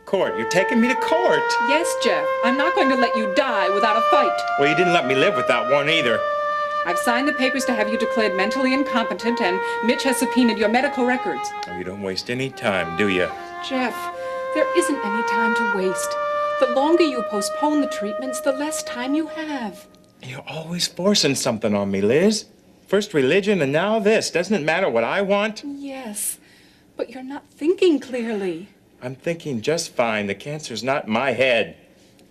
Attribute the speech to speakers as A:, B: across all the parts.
A: Court? You're taking me to court.
B: Yes, Jeff. I'm not going to let you die without a fight.
A: Well, you didn't let me live without one either.
B: I've signed the papers to have you declared mentally incompetent, and Mitch has subpoenaed your medical records.
A: Oh, you don't waste any time, do you?
B: Jeff, there isn't any time to waste. The longer you postpone the treatments, the less time you have.
A: You're always forcing something on me, Liz. First religion and now this. Doesn't it matter what I want?
B: Yes, but you're not thinking clearly.
A: I'm thinking just fine. The cancer's not in my head.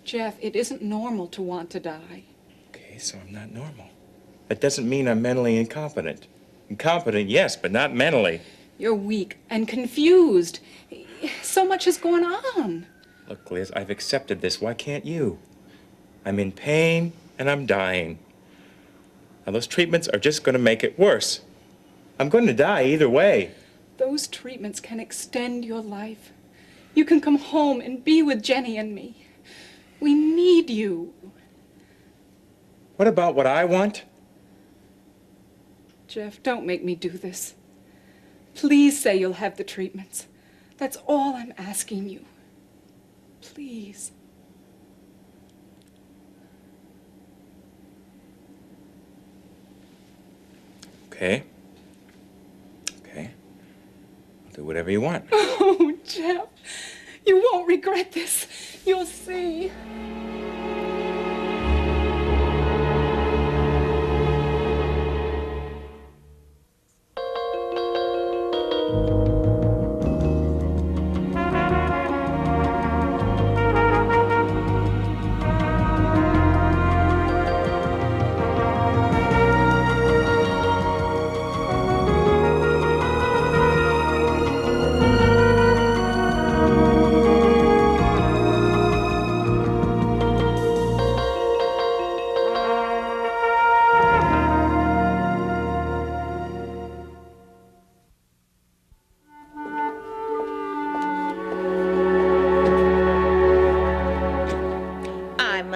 B: Jeff, it isn't normal to want to die.
A: Okay, so I'm not normal. That doesn't mean I'm mentally incompetent. Incompetent, yes, but not mentally.
B: You're weak and confused. So much is going on.
A: Look, Liz, I've accepted this. Why can't you? I'm in pain and I'm dying. Now, those treatments are just going to make it worse. I'm going to die either way.
B: Those treatments can extend your life. You can come home and be with Jenny and me. We need you.
A: What about what I want?
B: Jeff, don't make me do this. Please say you'll have the treatments. That's all I'm asking you. Please.
A: Okay. Okay. I'll do whatever you want.
B: Oh, Jeff, you won't regret this. You'll see.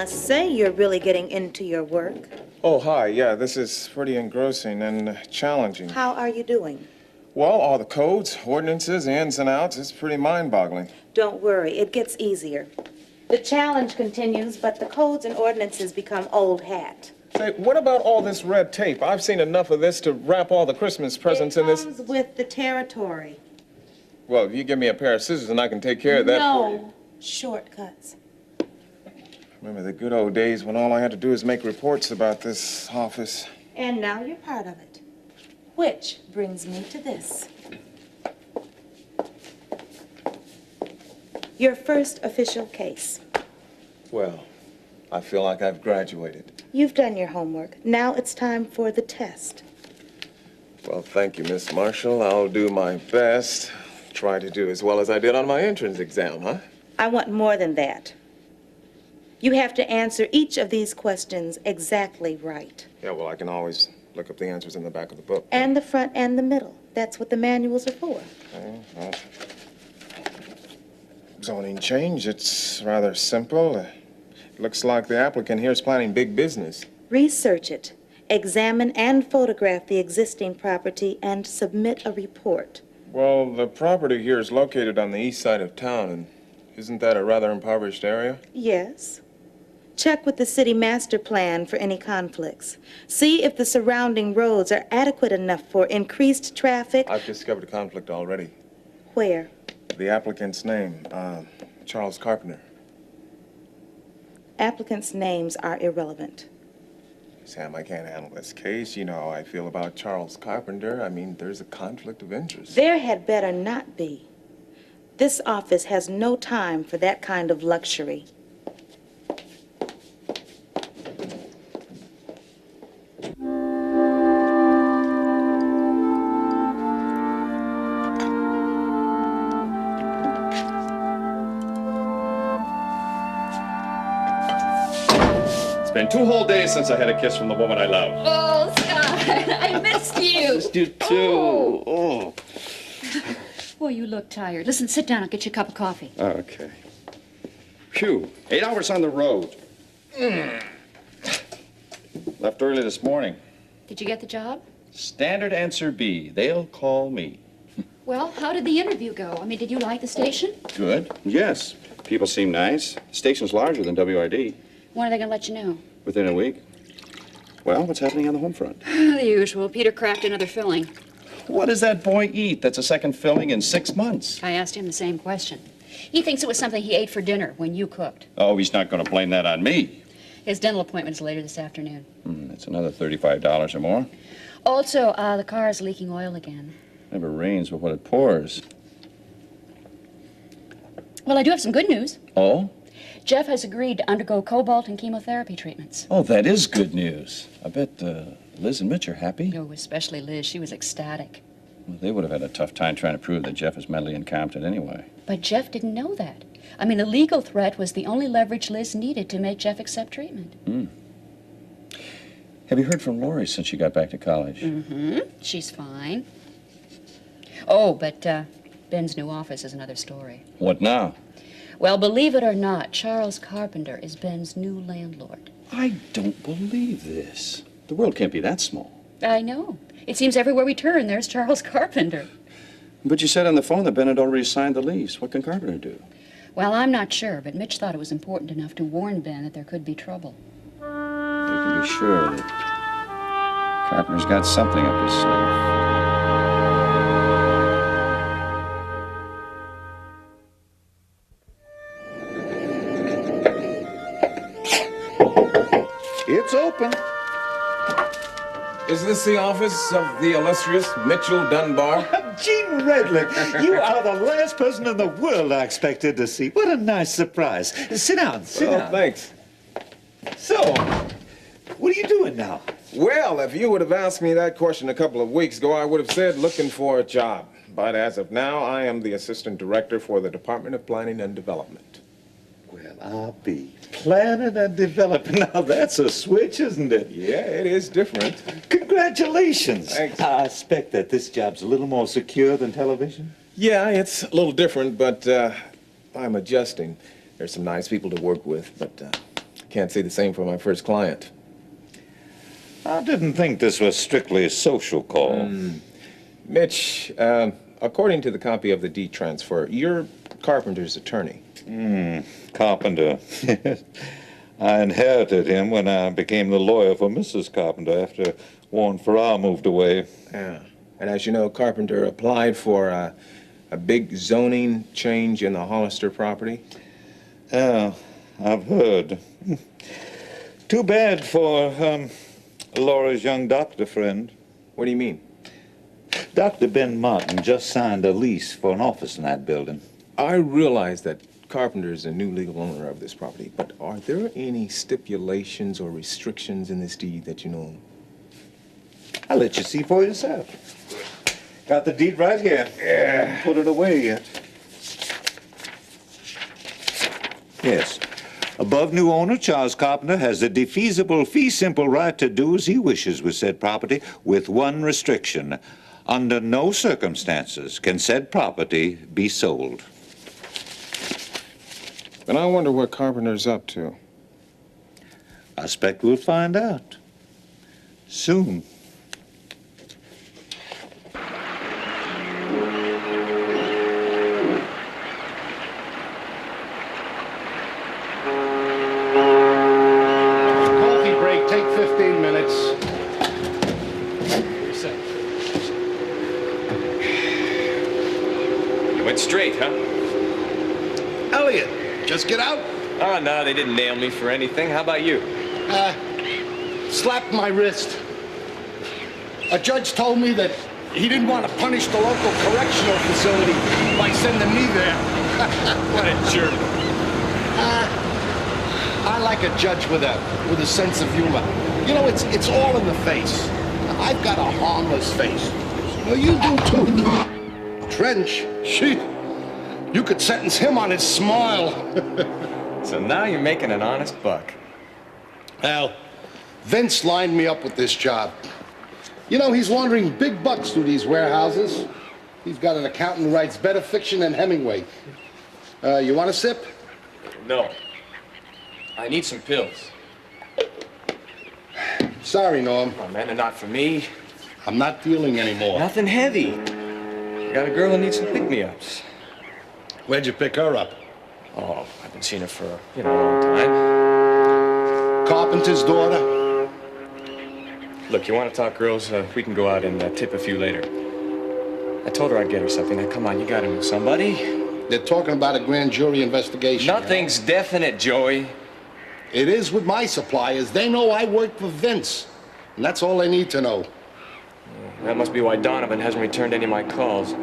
C: Say you're really getting into your work.
D: Oh, hi. Yeah, this is pretty engrossing and challenging.
C: How are you doing?
D: Well, all the codes, ordinances, the ins and outs, it's pretty mind-boggling.
C: Don't worry, it gets easier. The challenge continues, but the codes and ordinances become old hat.
D: Say, what about all this red tape? I've seen enough of this to wrap all the Christmas presents in this.
C: It comes with the territory.
D: Well, if you give me a pair of scissors, and I can take care of that for you.
C: No shortcuts.
D: Remember the good old days when all I had to do was make reports about this office.
C: And now you're part of it. Which brings me to this. Your first official case.
D: Well, I feel like I've graduated.
C: You've done your homework. Now it's time for the test.
D: Well, thank you, Miss Marshall. I'll do my best. Try to do as well as I did on my entrance exam, huh?
C: I want more than that. You have to answer each of these questions exactly right.
D: Yeah, well, I can always look up the answers in the back of the book.
C: And the front and the middle. That's what the manuals are for.
D: Okay, well, zoning change, it's rather simple. It looks like the applicant here is planning big business.
C: Research it. Examine and photograph the existing property and submit a report.
D: Well, the property here is located on the east side of town, and isn't that a rather impoverished area?
C: Yes. Check with the city master plan for any conflicts. See if the surrounding roads are adequate enough for increased traffic.
D: I've discovered a conflict already.
C: Where?
D: The applicant's name, Charles Carpenter.
C: Applicants' names are irrelevant.
D: Sam, I can't handle this case. You know how I feel about Charles Carpenter. I mean, there's a conflict of interest.
C: There had better not be. This office has no time for that kind of luxury.
E: Been 2 whole days since I had a kiss from the woman I love.
F: Oh, Scott, I missed you.
E: Missed you too. Oh.
F: Boy, you look tired. Listen, sit down. I'll get you a cup of coffee.
E: Okay. Phew, 8 hours on the road. Left early this morning.
F: Did you get the job?
E: Standard answer B. They'll call me.
F: Well, how did the interview go? I mean, did you like the station?
E: Good. Yes. People seem nice. The station's larger than WRD.
F: When are they going to let you know?
E: Within a week. Well, what's happening on the home front?
F: The usual. Peter cracked another filling.
E: What does that boy eat that's a second filling in 6 months?
F: I asked him the same question. He thinks it was something he ate for dinner when you cooked.
E: Oh, he's not going to blame that on me.
F: His dental appointment is later this afternoon.
E: That's another $35 or more.
F: Also, the car is leaking oil again.
E: Never rains but what it pours.
F: Well, I do have some good news.
E: Oh?
F: Jeff has agreed to undergo cobalt and chemotherapy treatments.
E: Oh, that is good news. I bet Liz and Mitch are happy.
F: Oh, especially Liz. She was ecstatic.
E: Well, they would have had a tough time trying to prove that Jeff is mentally incompetent anyway.
F: But Jeff didn't know that. I mean, a legal threat was the only leverage Liz needed to make Jeff accept treatment.
E: Have you heard from Lori since she got back to college?
F: Mm-hmm. She's fine. Oh, but Ben's new office is another story.
E: What now?
F: Well, believe it or not, Charles Carpenter is Ben's new landlord.
E: I don't believe this. The world can't be that small.
F: I know. It seems everywhere we turn, there's Charles Carpenter.
E: But you said on the phone that Ben had already signed the lease. What can Carpenter do?
F: Well, I'm not sure, but Mitch thought it was important enough to warn Ben that there could be trouble.
E: You can be sure that Carpenter's got something up his sleeve.
G: It's open.
D: Is this the office of the illustrious Mitchell Dunbar?
G: Gene Redlick, you are the last person in the world I expected to see. What a nice surprise. Sit down, sit down.
D: Thanks.
G: So, what are you doing now?
D: Well, if you would have asked me that question a couple of weeks ago, I would have said looking for a job. But as of now, I am the assistant director for the Department of Planning and Development.
G: Well, I'll be planning and developing. Now, that's a switch, isn't it?
D: Yeah, it is different.
G: Congratulations.
D: Thanks.
G: I expect that this job's a little more secure than television.
D: Yeah, it's a little different, but I'm adjusting. There's some nice people to work with, but can't say the same for my first client.
G: I didn't think this was strictly a social call.
D: Mitch, according to the copy of the deed transfer, you're Carpenter's attorney.
G: Carpenter. I inherited him when I became the lawyer for Mrs. Carpenter after Warren Farrar moved away.
D: Yeah. And as you know, Carpenter applied for a big zoning change in the Hollister property.
G: Yeah, I've heard. Too bad for Laura's young doctor friend.
D: What do you mean?
G: Dr. Ben Martin just signed a lease for an office in that building.
D: I realize that Carpenter is a new legal owner of this property, but are there any stipulations or restrictions in this deed that you know of?
G: I'll let you see for yourself. Got the deed right here. Yeah. Put it away yet. Yes. Above new owner, Charles Carpenter has the defeasible fee simple right to do as he wishes with said property, with one restriction. Under no circumstances can said property be sold.
D: Then I wonder what Carpenter's up to.
G: I expect we'll find out. Soon.
H: Coffee break, take 15 minutes.
A: You went straight, huh?
H: Elliot, just get out.
A: Oh, no, they didn't nail me for anything. How about you?
H: Slapped my wrist. A judge told me that he didn't want to punish the local correctional facility by sending me there.
A: What a jerk.
H: I like a judge with a sense of humor. You know, it's all in the face. I've got a harmless face. Well, you do too. Trench, you could sentence him on his smile.
A: So now you're making an honest buck.
H: Al, Vince lined me up with this job. You know, he's laundering big bucks through these warehouses. He's got an accountant who writes better fiction than Hemingway. You want a sip?
A: No. I need some pills.
H: Sorry, Norm.
A: Oh, man, they're not for me.
H: I'm not dealing anymore.
A: Nothing heavy. I got a girl who needs some pick-me-ups.
H: Where'd you pick her up?
A: Oh, I've been seeing her for, a long time.
H: Carpenter's daughter?
A: Look, you want to talk girls? We can go out and tip a few later. I told her I'd get her something. Now, come on, you gotta know somebody.
H: They're talking about a grand jury investigation.
A: Nothing's definite, Joey.
H: It is with my suppliers. They know I work for Vince. And that's all they need to know.
A: That must be why Donovan hasn't returned any of my calls.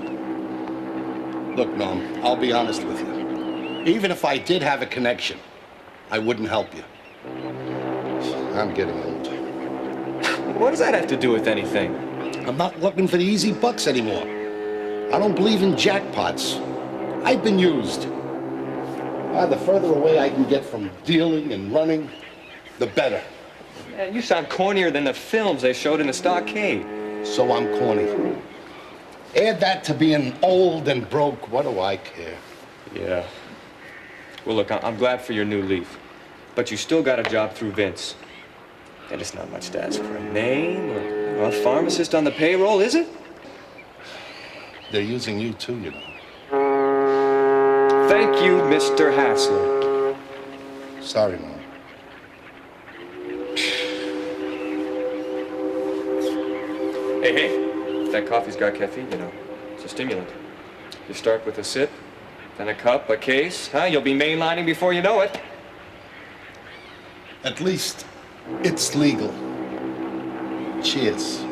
H: Look, Norm, I'll be honest with you. Even if I did have a connection, I wouldn't help you. I'm getting old.
A: What does that have to do with anything?
H: I'm not looking for the easy bucks anymore. I don't believe in jackpots. I've been used. The further away I can get from dealing and running, the better.
A: Man, you sound cornier than the films they showed in the stockade.
H: So I'm corny. Add that to being old and broke, what do I care?
A: Yeah. Well, look, I'm glad for your new leaf. But you still got a job through Vince. And it's not much to ask for a name or a pharmacist on the payroll, is it?
H: They're using you too, you know.
A: Thank you, Mr. Hassler.
H: Sorry, Mom.
A: Hey, that coffee's got caffeine, It's a stimulant. You start with a sip, then a cup, a case, You'll be mainlining before you know it.
H: At least it's legal. Cheers.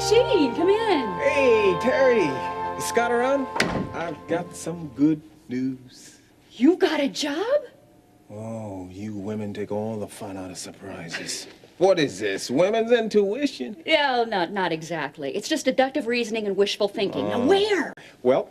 F: Gene, come in.
D: Hey, Terry. Is Scott around? I've got some good news.
F: You got a job?
D: Oh, you women take all the fun out of surprises. What is this, women's intuition?
F: Yeah, not exactly. It's just deductive reasoning and wishful thinking. Now, where?
D: Well,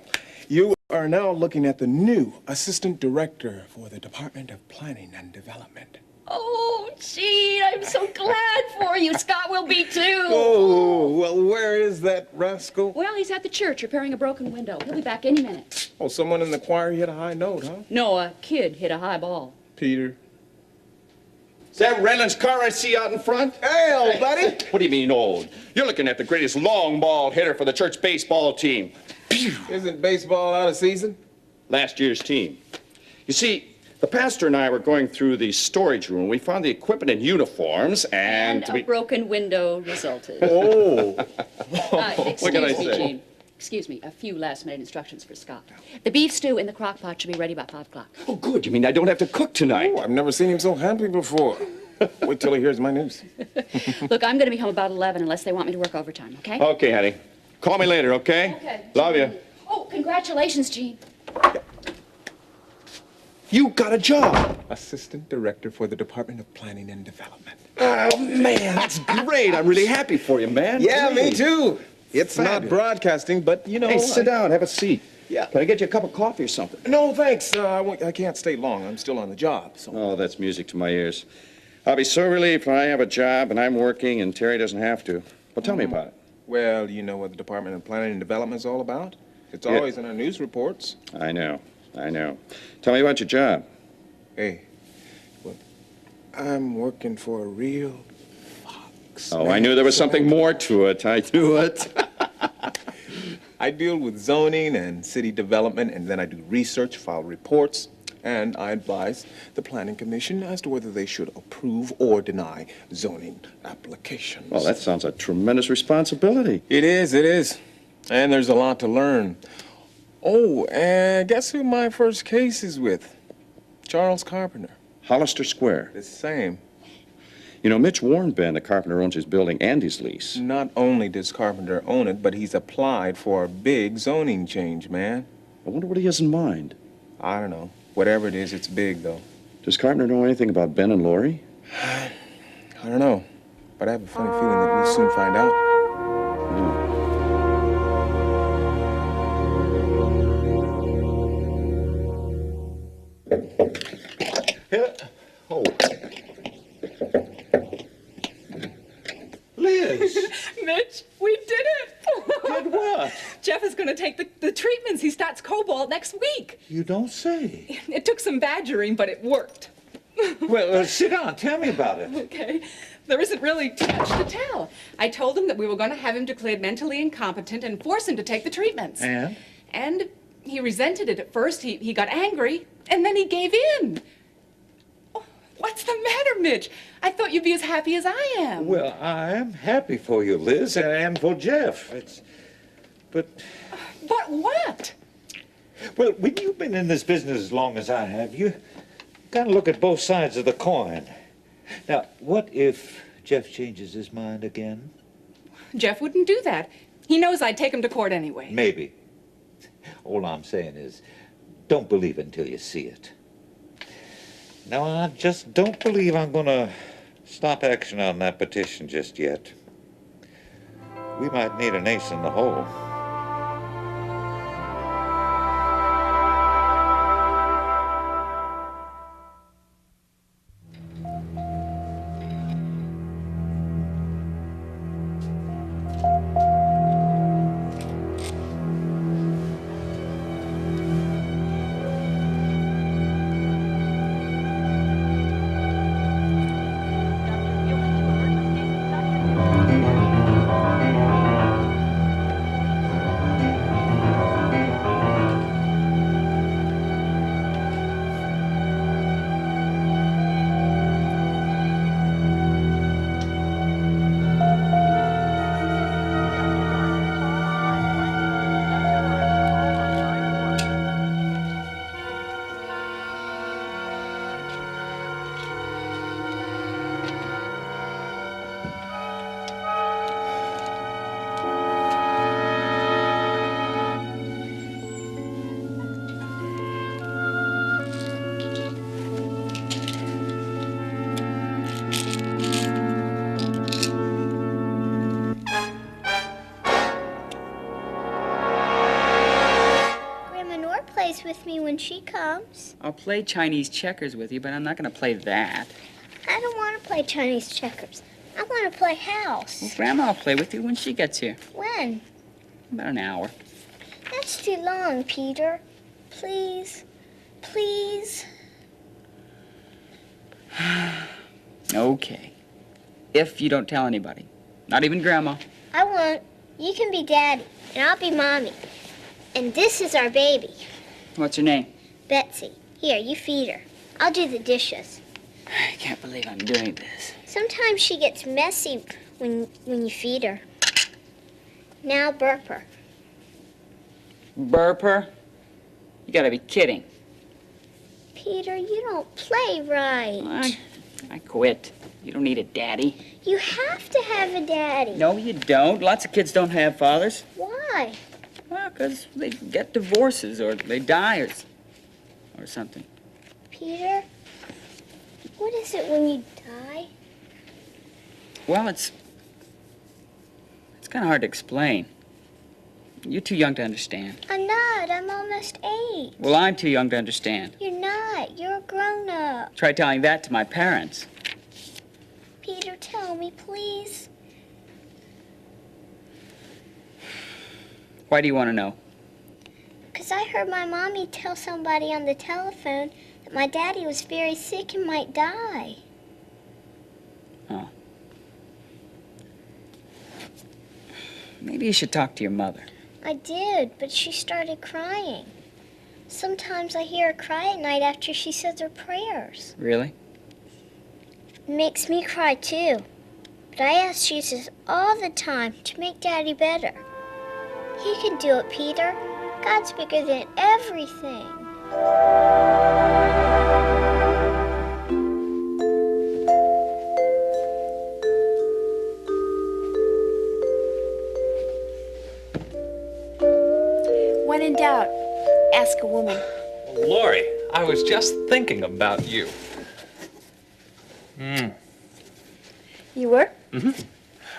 D: you are now looking at the new assistant director for the Department of Planning and Development.
F: Oh, Gene, I'm so glad for you. Scott will be too.
D: Oh, well, where is that rascal?
F: Well, he's at the church repairing a broken window. He'll be back any minute.
D: Oh, someone in the choir hit a high note, huh?
F: No, a kid hit a high ball.
D: Peter.
I: Is that Reynolds' car I see out in front?
D: Hey, old buddy.
I: What do you mean old? You're looking at the greatest long ball hitter for the church baseball team.
D: Isn't baseball out of season?
I: Last year's team. You see, the pastor and I were going through the storage room. We found the equipment and uniforms, and
F: a broken window resulted.
D: Oh.
I: What can I
F: Excuse me,
I: say?
F: Gene. Excuse me, a few last-minute instructions for Scott. The beef stew in the crock pot should be ready by 5 o'clock.
I: Oh, good. You mean I don't have to cook tonight?
D: Oh, I've never seen him so happy before. Wait till he hears my news.
F: Look, I'm going to be home about 11 unless they want me to work overtime, okay?
I: Okay, honey. Call me later, okay?
F: Okay.
I: Love you.
F: Oh, congratulations, Gene.
I: You got a job.
D: Assistant director for the Department of Planning and Development.
I: Oh, man, that's great. I'm really happy for you, man.
D: Yeah, me
I: Great.
D: too. It's not
I: Fabulous.
D: broadcasting, but you know.
I: Hey, sit down. Have a seat.
D: Yeah.
I: Can I get you a cup of coffee or something?
D: No, thanks. I can't stay long. I'm still on the job. So.
I: Oh, that's music to my ears. I'll be so relieved when I have a job and I'm working and Terry doesn't have to. Well, tell me about it.
D: Well, you know what the Department of Planning and Development is all about? It's
I: Yeah.
D: always in our news reports.
I: I know. Tell me about your job.
D: Hey, well, I'm working for a real fox.
I: Oh, I knew there was something more to it. I knew it.
D: I deal with zoning and city development, and then I do research, file reports, and I advise the Planning Commission as to whether they should approve or deny zoning applications.
I: Well, that sounds a tremendous responsibility.
D: It is. And there's a lot to learn. Oh, and guess who my first case is with? Charles Carpenter.
I: Hollister Square.
D: The same.
I: You know, Mitch warned Ben that Carpenter owns his building and his lease.
D: Not only does Carpenter own it, but he's applied for a big zoning change, man.
I: I wonder what he has in mind.
D: I don't know. Whatever it is, it's big, though.
I: Does Carpenter know anything about Ben and Lori?
D: I don't know. But I have a funny feeling that we'll soon find out.
I: Oh. Liz!
B: Mitch, we did it!
G: Did what?
B: Jeff is going to take the treatments. He starts cobalt next week.
G: You don't say.
B: It took some badgering, but it worked.
G: Well, sit down. Tell me about it.
B: Okay. There isn't really too much to tell. I told him that we were going to have him declared mentally incompetent and force him to take the treatments.
G: And?
B: And he resented it at first. He got angry, and then he gave in. Oh, what's the matter, Mitch? I thought you'd be as happy as I am.
G: Well, I am happy for you, Liz, and for Jeff. But
B: what?
G: Well, when you've been in this business as long as I have, you gotta look at both sides of the coin. Now, what if Jeff changes his mind again?
B: Jeff wouldn't do that. He knows I'd take him to court anyway.
G: Maybe. All I'm saying is, don't believe it until you see it. Now, I just don't believe I'm gonna stop action on that petition just yet. We might need an ace in the hole.
J: With me when she comes.
K: I'll play Chinese checkers with you, but I'm not going to play that.
J: I don't want to play Chinese checkers. I want to play house.
K: Well, Grandma will play with you when she gets here.
J: When?
K: About an hour.
J: That's too long, Peter. Please. Please.
K: Okay. If you don't tell anybody. Not even Grandma.
J: I won't. You can be Daddy, and I'll be Mommy. And this is our baby.
K: What's her name?
J: Betsy. Here, you feed her. I'll do the dishes.
K: I can't believe I'm doing this.
J: Sometimes she gets messy when you feed her. Now burp her.
K: Burp her? You gotta be kidding.
J: Peter, you don't play right.
K: I quit. You don't need a daddy.
J: You have to have a daddy.
K: No, you don't. Lots of kids don't have fathers.
J: Why?
K: Well, because they get divorces or they die or something.
J: Peter, what is it when you die?
K: Well, it's kind of hard to explain. You're too young to understand.
J: I'm not. I'm almost 8.
K: Well, I'm too young to understand.
J: You're not. You're a grown-up.
K: Try telling that to my parents.
J: Peter, tell me, please.
K: Why do you want to know?
J: Because I heard my mommy tell somebody on the telephone that my daddy was very sick and might die.
K: Oh. Maybe you should talk to your mother.
J: I did, but she started crying. Sometimes I hear her cry at night after she says her prayers.
K: Really?
J: It makes me cry, too. But I ask Jesus all the time to make Daddy better. He can do it, Peter. God's bigger than everything.
L: When in doubt, ask a woman.
M: Lori, I was just thinking about you.
L: You were?
M: Mm-hmm.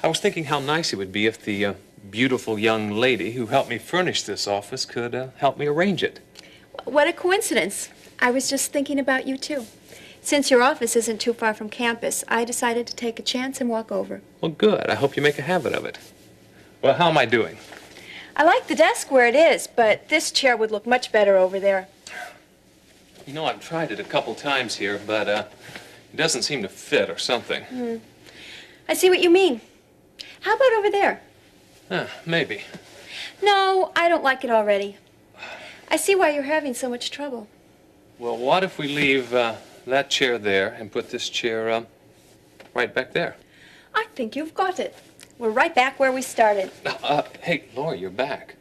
M: I was thinking how nice it would be if the beautiful young lady who helped me furnish this office could help me arrange it.
L: What a coincidence. I was just thinking about you, too. Since your office isn't too far from campus, I decided to take a chance and walk over.
M: Well, good. I hope you make a habit of it. Well, how am I doing?
L: I like the desk where it is, but this chair would look much better over there.
M: You know, I've tried it a couple times here, but it doesn't seem to fit or something.
L: I see what you mean. How about over there?
M: Maybe.
L: No, I don't like it already. I see why you're having so much trouble.
M: Well, what if we leave that chair there and put this chair right back there?
L: I think you've got it. We're right back where we started.
M: Hey, Laura, you're back.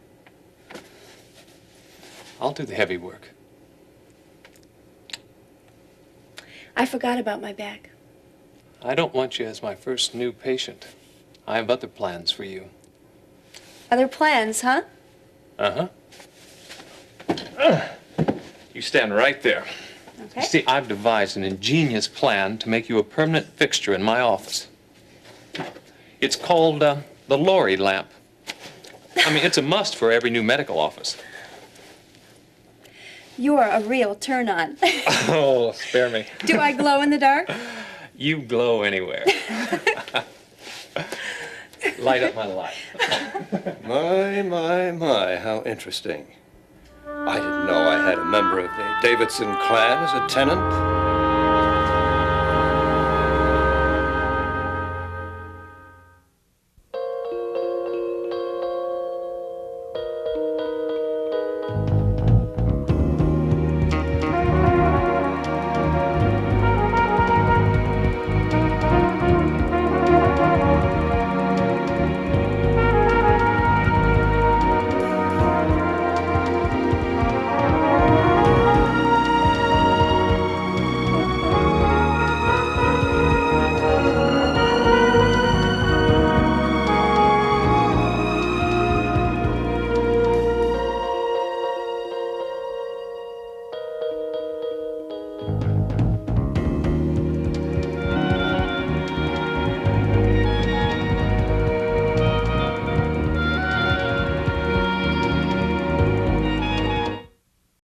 M: I'll do the heavy work.
L: I forgot about my back.
M: I don't want you as my first new patient. I have other plans for you.
L: Other plans, huh?
M: Uh-huh. You stand right there.
L: Okay.
M: You see, I've devised an ingenious plan to make you a permanent fixture in my office. It's called the Lori lamp. I mean, it's a must for every new medical office.
L: You're a real turn-on.
M: Oh, spare me.
L: Do I glow in the dark?
M: You glow anywhere. Light up my life.
H: My, how interesting. I didn't know I had a member of the Davidson clan as a tenant.